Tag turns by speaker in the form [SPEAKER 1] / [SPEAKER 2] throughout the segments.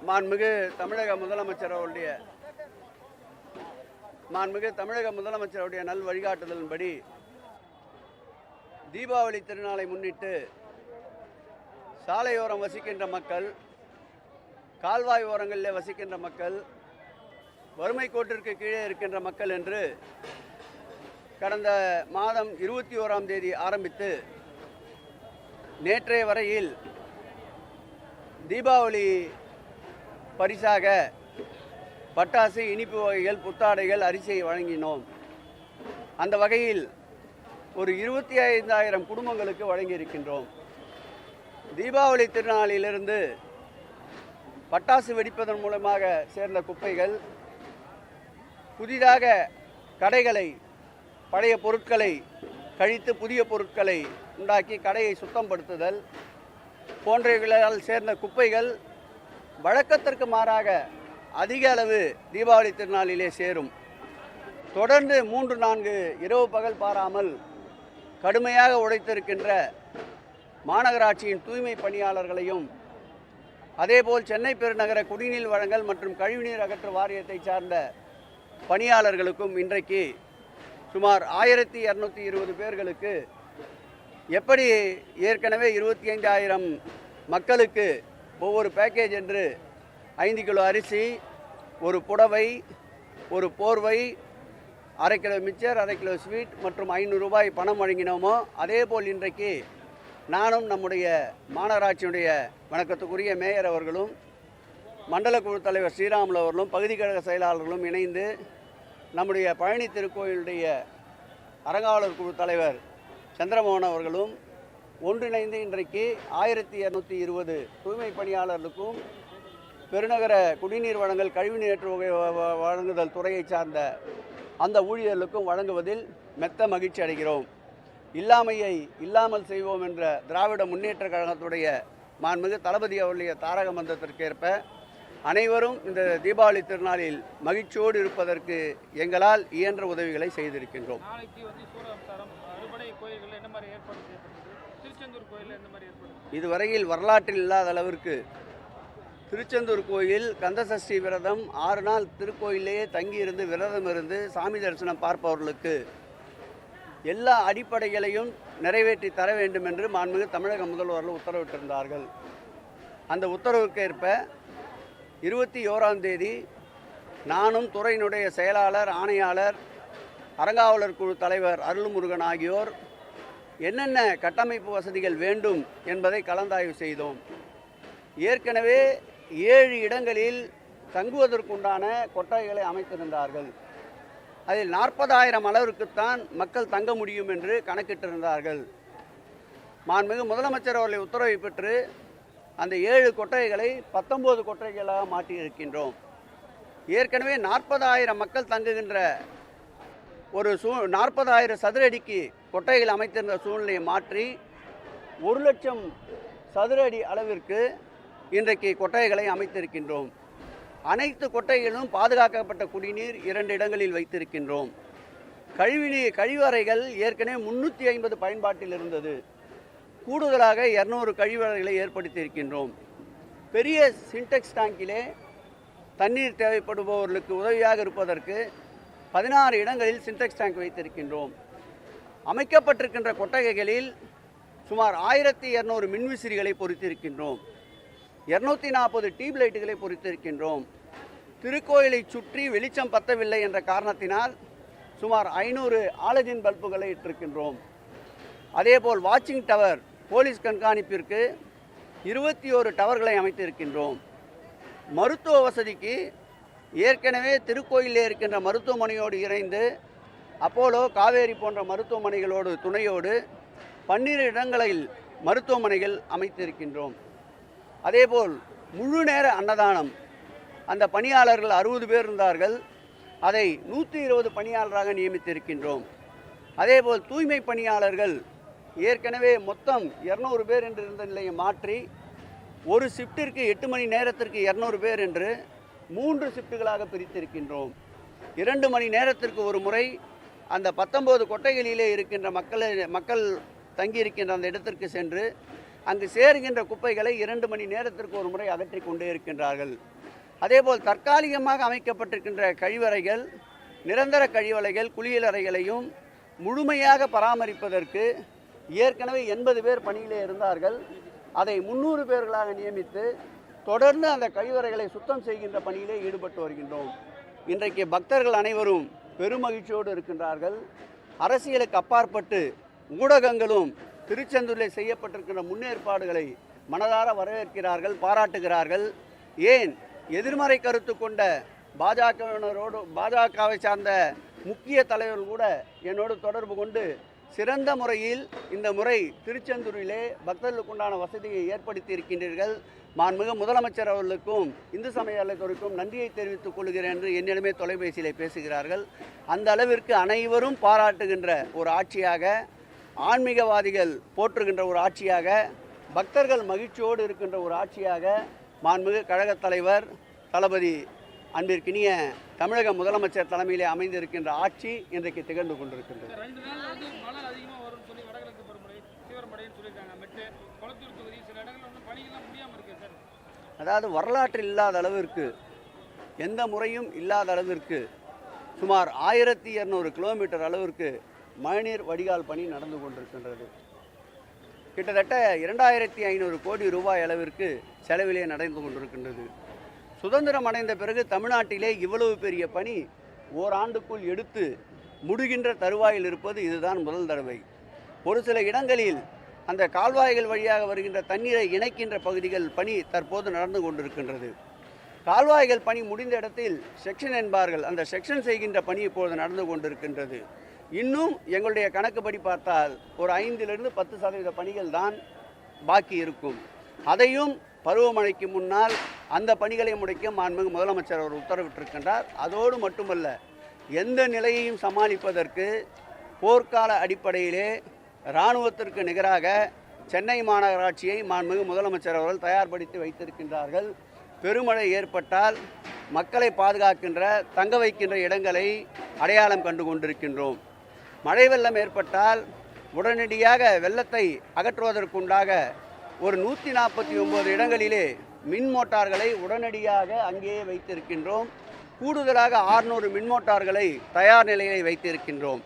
[SPEAKER 1] மாண்புமிகு தமிழக முதலமைச்சருடைய நல் வழிகாட்டுதலின்படி தீபாவளி திருநாளை முன்னிட்டு சாலையோரம் வசிக்கின்ற மக்கள், கால்வாய் ஓரங்களில் வசிக்கின்ற மக்கள், வறுமை கோட்டிற்கு கீழே இருக்கின்ற மக்கள் என்று கடந்த மாதம் 21ஆம் தேதி ஆரம்பித்து நேற்றைய வரையில் தீபாவளி பரிசாக பட்டாசு, இனிப்பு வகைகள், புத்தாடைகள், அரிசியை வழங்கினோம். அந்த வகையில் ஒரு 25,000 குடும்பங்களுக்கு வழங்கியிருக்கின்றோம். தீபாவளி திருநாளிலிருந்து பட்டாசு வெடிப்பதன் மூலமாக சேர்ந்த குப்பைகள், புதிதாக கடைகளை, பழைய பொருட்களை கழித்து புதிய பொருட்களை உண்டாக்கி கடையை சுத்தப்படுத்துதல் போன்றவைகளால் சேர்ந்த குப்பைகள் வழக்கத்திற்கு மாறாக அதிக அளவு தீபாவளி திருநாளிலே சேரும். தொடர்ந்து 3-4 இரவு பகல் பாராமல் கடுமையாக உழைத்திருக்கின்ற மாநகராட்சியின் தூய்மை பணியாளர்களையும், அதேபோல் சென்னை பெருநகர குடிநீர் வழங்கல் மற்றும் கழிவுநீர் அகற்று வாரியத்தை சார்ந்த பணியாளர்களுக்கும் இன்றைக்கு சுமார் 1220 பேர்களுக்கு எப்படி ஏற்கனவே 25,000 மக்களுக்கு ஒவ்வொரு பேக்கேஜ் என்று 5 கிலோ அரிசி, ஒரு புடவை, ஒரு போர்வை, 1/2 கிலோ மிச்சர், 1/2 கிலோ ஸ்வீட் மற்றும் 500 ரூபாய் பணம் வழங்கினோமோ, அதேபோல் இன்றைக்கு நானும் நம்முடைய மாநகராட்சியுடைய வணக்கத்துக்குரிய மேயர் அவர்களும், மண்டல குழு தலைவர் ஸ்ரீராமுலு அவர்களும், பகுதி கழக செயலாளர்களும் இணைந்து நம்முடைய பழனி திருக்கோயிலுடைய அறங்காவலர் குழு தலைவர் சந்திரமோகன் அவர்களும் ஒன்றிணைந்து இன்றைக்கு 1220 தூய்மை பணியாளர்களுக்கும், பெருநகர குடிநீர் வழங்கல், கழிவுநீர் வழங்குதல் துறையை சார்ந்த அந்த ஊழியர்களுக்கும் வழங்குவதில் மெத்த மகிழ்ச்சி அடைகிறோம். இல்லாமையை இல்லாமல் செய்வோம் என்ற திராவிட முன்னேற்ற கழகத்துடைய மாண்புமிகு தளபதி அவருடைய தாரக மந்திரத்திற்கேற்ப அனைவரும் இந்த தீபாவளி திருநாளில் மகிழ்ச்சியோடு இருப்பதற்கு எங்களால் இயன்ற உதவிகளை செய்திருக்கின்றோம். இதுவரையில் வரலாற்றில் இல்லாத அளவிற்கு திருச்செந்தூர் கோயில் கந்தசஷ்டி விரதம் 6 நாள் திருக்கோயிலேயே தங்கியிருந்து விரதம் இருந்து சாமி தரிசனம் பார்ப்பவர்களுக்கு எல்லா அடிப்படைகளையும் நிறைவேற்றி தர வேண்டும் என்று மாண்புமிகு தமிழக முதல்வர்கள் உத்தரவிட்டிருந்தார்கள். அந்த உத்தரவுக்கேற்ப 21ஆம் தேதி நானும் துறையினுடைய செயலாளர், ஆணையாளர், அறங்காவலர் குழு தலைவர் அருள்முருகன் ஆகியோர் என்னென்ன கட்டமைப்பு வசதிகள் வேண்டும் என்பதை கலந்தாய்வு செய்தோம். ஏற்கனவே 7 இடங்களில் தங்குவதற்குண்டான கொட்டகைகளை அமைத்திருந்தார்கள். அதில் 40,000 அளவிற்குத்தான் மக்கள் தங்க முடியும் என்று கணக்கிட்டிருந்தார்கள். மாண்புமிகு முதலமைச்சர் அவர்களை உத்தரவை பெற்று அந்த 7 கொட்டகைகளை 19 கொட்டகைகளாக மாற்றியிருக்கின்றோம். ஏற்கனவே 40,000 மக்கள் தங்குகின்ற ஒரு 40,000 சதுர அடிக்கு கொட்டகைகள் அமைத்திருந்த சூழ்நிலையை மாற்றி 1,00,000 சதுர அடி அளவிற்கு இன்றைக்கு கொட்டகைகளை அமைத்திருக்கின்றோம். அனைத்து கொட்டகைகளும் பாதுகாக்கப்பட்ட குடிநீர் 2 இடங்களில் வைத்திருக்கின்றோம். கழிவறைகள் ஏற்கனவே 350 பயன்பாட்டில் இருந்தது. கூடுதலாக 200 கழிவறைகளை ஏற்படுத்தியிருக்கின்றோம். பெரிய சின்டெக்ஸ் டேங்கிலே தண்ணீர் தேவைப்படுபவர்களுக்கு உதவியாக இருப்பதற்கு 16 இடங்களில் சின்டெக்ஸ் டேங்க் வைத்திருக்கின்றோம். அமைக்கப்பட்டிருக்கின்ற கொட்டகைகளில் சுமார் 1200 மின்விசிறிகளை பொருத்தியிருக்கின்றோம். 240 டியூப் லைட்டுகளை பொருத்தியிருக்கின்றோம். திருக்கோயிலை சுற்றி வெளிச்சம் பத்தவில்லை என்ற காரணத்தினால் சுமார் 500 ஆலஜின் பல்புகளை இட்டிருக்கின்றோம். அதேபோல் வாட்சிங் டவர், போலீஸ் கண்காணிப்பிற்கு 21 டவர்களை அமைத்திருக்கின்றோம். மருத்துவ வசதிக்கு ஏற்கனவே திருக்கோயிலே இருக்கின்ற மருத்துவமனையோடு இணைந்து அப்போலோ, காவேரி போன்ற மருத்துவமனைகளோடு துணையோடு 12 இடங்களில் மருத்துவமனைகள் அமைத்திருக்கின்றோம். அதேபோல் முழு நேர அன்னதானம், அந்த பணியாளர்கள் 60 பேர் இருந்தார்கள், அதை 120 பணியாளராக நியமித்திருக்கின்றோம். அதேபோல் தூய்மை பணியாளர்கள் ஏற்கனவே மொத்தம் 200 பேர் என்று இருந்த நிலையை மாற்றி ஒரு ஷிஃப்டிற்கு 8 மணி நேரத்திற்கு 200 பேர் என்று 3 ஷிஃப்ட்டுகளாக பிரித்திருக்கின்றோம். 2 மணி நேரத்திற்கு ஒரு முறை அந்த 19 கொட்டைகளிலே இருக்கின்ற மக்கள் தங்கியிருக்கின்ற அந்த இடத்திற்கு சென்று அங்கு சேருகின்ற குப்பைகளை 2 மணி நேரத்திற்கு ஒரு முறை அகற்றி கொண்டே இருக்கின்றார்கள். அதேபோல் தற்காலிகமாக அமைக்கப்பட்டிருக்கின்ற கழிவறைகள், நிரந்தர கழிவறைகள், குளியலறைகளையும் முழுமையாக பராமரிப்பதற்கு ஏற்கனவே 80 பேர் பணியிலே இருந்தார்கள். அதை 300 பேர்களாக நியமித்து தொடர்ந்து அந்த கழிவறைகளை சுத்தம் செய்கின்ற பணியிலே ஈடுபட்டு வருகின்றோம். இன்றைக்கு பக்தர்கள் அனைவரும் பெருமகிழ்ச்சியோடு இருக்கின்றார்கள். அரசியலுக்கு அப்பாற்பட்டு ஊடகங்களும் திருச்செந்தூரில் செய்யப்பட்டிருக்கின்ற முன்னேற்பாடுகளை மனதார வரவேற்கிறார்கள், பாராட்டுகிறார்கள். ஏன் எதிர்மறை கருத்து கொண்ட பாஜகவை சார்ந்த முக்கிய தலைவர்கள் கூட என்னோடு தொடர்பு கொண்டு சிறந்த முறையில் இந்த முறை திருச்செந்தூரிலே பக்தர்களுக்கு உண்டான வசதியை ஏற்படுத்தி இருக்கின்றீர்கள். மாண்புமிகு முதலமைச்சர் அவர்களுக்கும் இந்து சமய அறநிலையத்துறைக்கும் நன்றியை தெரிவித்துக் கொள்கிறேன் என்று என்னிடமே தொலைபேசியிலே பேசுகிறார்கள். அந்த அளவிற்கு அனைவரும் பாராட்டுகின்ற ஒரு ஆட்சியாக, ஆன்மீகவாதிகள் போற்றுகின்ற ஒரு ஆட்சியாக, பக்தர்கள் மகிழ்ச்சியோடு இருக்கின்ற ஒரு ஆட்சியாக மாண்புமிகு கழகத் தலைவர் தளபதி அன்பிற்கினிய தமிழக முதலமைச்சர் தலைமையிலே அமைந்திருக்கின்ற ஆட்சி இன்றைக்கு திகழ்ந்து கொண்டிருக்கின்றது. அதாவது வரலாற்றில் இல்லாத அளவிற்கு, எந்த முறையும் இல்லாத அளவிற்கு சுமார் 1200 கிலோமீட்டர் அளவிற்கு மழைநீர் வடிகால் பணி நடந்து கொண்டிருக்கின்றது. கிட்டத்தட்ட 2500 கோடி ரூபாய் அளவிற்கு செலவிலே நடந்து கொண்டிருக்கின்றது. சுதந்திரம் அடைந்த பிறகு தமிழ்நாட்டிலே இவ்வளவு பெரிய பணி ஓராண்டுக்குள் எடுத்து முடிகின்ற தருவாயில் இருப்பது இதுதான் முதல் தடவை. ஒரு சில இடங்களில் அந்த கால்வாய்கள் வழியாக வருகின்ற தண்ணீரை இணைக்கின்ற பகுதிகள் பணி தற்போது நடந்து கொண்டிருக்கின்றது. கால்வாய்கள் பணி முடிந்த இடத்தில் செக்ஷன் என்பார்கள், அந்த செக்ஷன் செய்கின்ற பணி இப்போது நடந்து கொண்டிருக்கின்றது. இன்னும் எங்களுடைய கணக்குப்படி பார்த்தால் ஒரு 5லிருந்து 10% பணிகள் தான் பாக்கி இருக்கும். அதையும் பருவமழைக்கு முன்னால் அந்த பணிகளை முடிக்க மாண்புமிகு முதலமைச்சர் அவர் உத்தரவிட்டிருக்கின்றார். அதோடு மட்டுமல்ல, எந்த நிலையையும் சமாளிப்பதற்கு போர்க்கால அடிப்படையிலே இராணுவத்திற்கு நிகராக சென்னை மாநகராட்சியை மாண்புமிகு முதலமைச்சர் அவர்கள் தயார்படுத்தி வைத்திருக்கின்றார்கள். பெருமழை ஏற்பட்டால் மக்களை பாதுகாக்கின்ற, தங்க வைக்கின்ற இடங்களை அடையாளம் கண்டு கொண்டிருக்கின்றோம். மழை வெள்ளம் ஏற்பட்டால் உடனடியாக வெள்ளத்தை அகற்றுவதற்குண்டாக ஒரு 149 இடங்களிலே மின் மோட்டார்களை உடனடியாக அங்கேயே வைத்திருக்கின்றோம். கூடுதலாக 600 மின் மோட்டார்களை தயார் நிலையை வைத்திருக்கின்றோம்.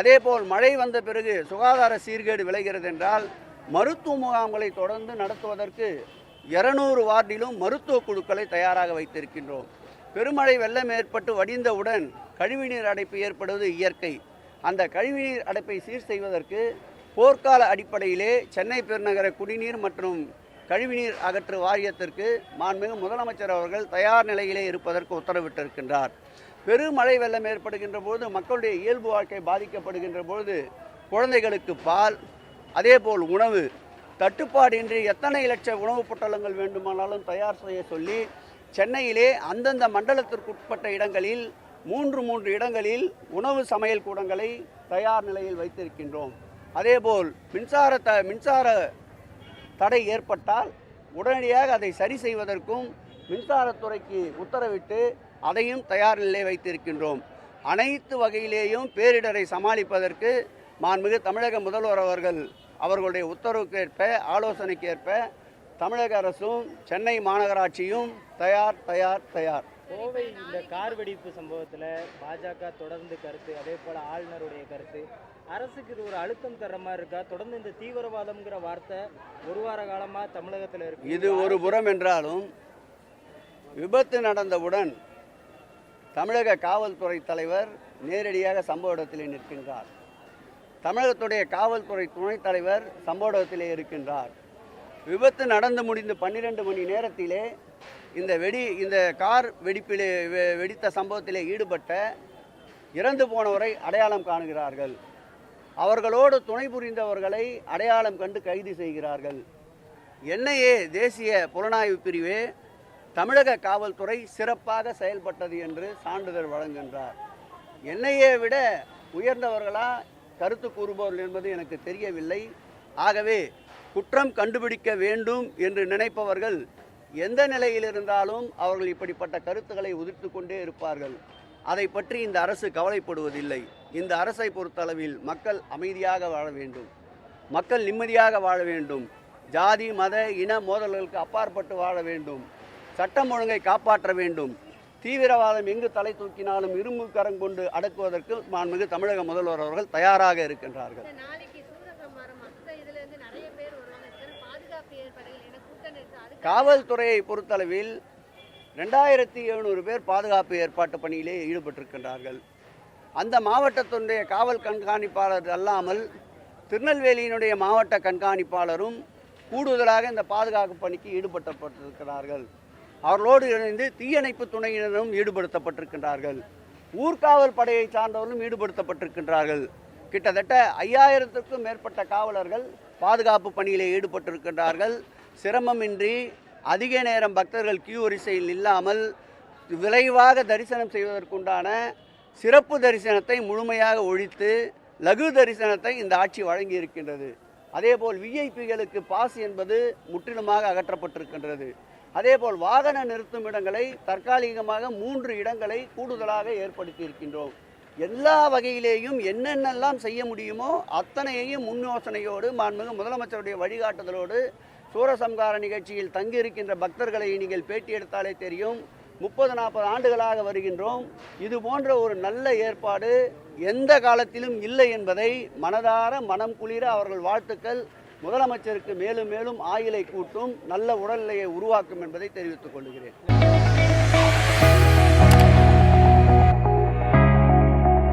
[SPEAKER 1] அதேபோல் மழை வந்த பிறகு சுகாதார சீர்கேடு விளைகிறது என்றால் மருத்துவ முகாம்களை தொடர்ந்து நடத்துவதற்கு 200 வார்டிலும் மருத்துவ குழுக்களை தயாராக வைத்திருக்கின்றோம். பெருமழை வெள்ளம் ஏற்பட்டு வடிந்தவுடன் கழிவுநீர் அடைப்பு ஏற்படுவது இயற்கை. அந்த கழிவுநீர் அடைப்பை சீர் செய்வதற்கு போர்க்கால அடிப்படையிலே சென்னை பெருநகர குடிநீர் மற்றும் கழிவுநீர் அகற்று வாரியத்திற்கு மாண்புமிகு முதலமைச்சர் அவர்கள் தயார் நிலையிலே இருப்பதற்கு உத்தரவிட்டிருக்கின்றார். பெருமழை வெள்ளம் ஏற்படுகின்ற போது மக்களுடைய இயல்பு வாழ்க்கை பாதிக்கப்படுகின்ற பொழுது குழந்தைகளுக்கு பால், அதேபோல் உணவு தட்டுப்பாடின்றி எத்தனை லட்சம் உணவுப் பொட்டலங்கள் வேண்டுமானாலும் தயார் செய்ய சொல்லி சென்னையிலே அந்தந்த மண்டலத்திற்குட்பட்ட இடங்களில் 3 இடங்களில் உணவு சமையல் கூடங்களை தயார் நிலையில் வைத்திருக்கின்றோம். அதேபோல் மின்சார தடை ஏற்பட்டால் உடனடியாக அதை சரி செய்வதற்கும் மின்சாரத்துறைக்கு உத்தரவிட்டு அதையும் தயார் நிலையை வைத்திருக்கின்றோம். அனைத்து வகையிலேயும் பேரிடரை சமாளிப்பதற்கு மாண்புமிகு தமிழக முதல்வர் அவர்களுடைய உத்தரவுக்கேற்ப, ஆலோசனைக்கேற்ப தமிழக அரசும் சென்னை மாநகராட்சியும் தயார்.
[SPEAKER 2] கோவை இந்த கார் வெடிப்பு சம்பவத்தில் பாஜக தொடர்ந்து கருத்து, அதே போல் ஆளுநருடைய கருத்து, அரசுக்கு இது ஒரு அழுத்தம் தர்ற மாதிரி இருக்கா? தொடர்ந்து இந்த தீவிரவாதம்ங்கிற வார்த்தை ஒரு வார காலமாக தமிழகத்தில் இருக்கு.
[SPEAKER 1] இது ஒரு புறம் என்றாலும் விபத்து நடந்தவுடன் தமிழக காவல்துறை தலைவர் நேரடியாக சம்பவ இடத்திலே நிற்கின்றார். தமிழகத்துடைய காவல்துறை துணைத் தலைவர் சம்பவ இடத்திலே இருக்கின்றார். விபத்து நடந்து முடிந்து 12 மணி நேரத்திலே இந்த கார் வெடிப்பிலே வெடித்த சம்பவத்திலே ஈடுபட்ட இறந்து போனவரை அடையாளம் காணுகிறார்கள். அவர்களோடு துணை புரிந்தவர்களை அடையாளம் கண்டு கைது செய்கிறார்கள். NIA தேசிய புலனாய்வு பிரிவே தமிழக காவல்துறை சிறப்பாக செயல்பட்டது என்று சான்றிதழ் வழங்குகின்றார். NIA விட உயர்ந்தவர்களா கருத்து கூறுபவர்கள் என்பது எனக்கு தெரியவில்லை. ஆகவே குற்றம் கண்டுபிடிக்க வேண்டும் என்று நினைப்பவர்கள் எந்த நிலையில் இருந்தாலும் அவர்கள் இப்படிப்பட்ட கருத்துக்களை உதிர்த்து கொண்டே இருப்பார்கள். அதை பற்றி இந்த அரசு கவலைப்படுவதில்லை. இந்த அரசை பொறுத்தளவில் மக்கள் அமைதியாக வாழ வேண்டும், மக்கள் நிம்மதியாக வாழ வேண்டும். ஜாதி மத இன மோதல்களுக்கு அப்பாற்பட்டு வாழ வேண்டும், சட்டம் ஒழுங்கை காப்பாற்ற வேண்டும். தீவிரவாதம் எங்கு தலை தூக்கினாலும் இரும்பு கரம் கொண்டு அடக்குவதற்கு மாண்புமிகு தமிழக முதல்வர் அவர்கள் தயாராக இருக்கின்றார்கள். காவல்துறையை பொறுத்தளவில் 2700 பேர் பாதுகாப்பு ஏற்பாட்டு பணியிலே ஈடுபட்டிருக்கின்றார்கள். அந்த மாவட்டத்தினுடைய காவல் கண்காணிப்பாளர் அல்லாமல் திருநெல்வேலியினுடைய மாவட்ட கண்காணிப்பாளரும் கூடுதலாக இந்த பாதுகாப்பு பணிக்கு ஈடுபடுத்தப்பட்டிருக்கிறார்கள். அவர்களோடு இணைந்து தீயணைப்பு துணையினரும் ஈடுபடுத்தப்பட்டிருக்கின்றார்கள். ஊர்காவல் படையை சார்ந்தவர்களும் ஈடுபடுத்தப்பட்டிருக்கின்றார்கள். கிட்டத்தட்ட 5000க்கும் மேற்பட்ட காவலர்கள் பாதுகாப்பு பணியிலே ஈடுபட்டிருக்கின்றார்கள். சிரமமின்றி அதிக நேரம் பக்தர்கள் கியூ வரிசையில் இல்லாமல் விரைவாக தரிசனம் செய்வதற்குண்டான சிறப்பு தரிசனத்தை முழுமையாக ஒழித்து லகு தரிசனத்தை இந்த ஆட்சி வழங்கி இருக்கின்றது. அதேபோல் விஐபிகளுக்கு பாஸ் என்பது முற்றிலுமாக அகற்றப்பட்டிருக்கின்றது. அதேபோல் வாகன நிறுத்தும் இடங்களை தற்காலிகமாக 3 இடங்களை கூடுதலாக ஏற்படுத்தி இருக்கின்றோம். எல்லா வகையிலேயும் என்னென்னலாம் செய்ய முடியுமோ அத்தனையையும் முன் யோசனையோடு மாண்புமிகு முதலமைச்சருடைய வழிகாட்டுதலோடு சூரசம்கார நிகழ்ச்சியில் தங்கியிருக்கின்ற பக்தர்களை நீங்கள் பேட்டி எடுத்தாலே தெரியும். 30-40 ஆண்டுகளாக வருகின்றோம். இது போன்ற ஒரு நல்ல ஏற்பாடு எந்த காலத்திலும் இல்லை என்பதை மனதார மனம் குளிர அவர்கள் வாழ்த்துக்கள் முதலமைச்சருக்கு மேலும் மேலும் ஆயுளை கூட்டும், நல்ல உடல்நிலையை உருவாக்கும் என்பதை தெரிவித்துக் கொள்கிறேன்.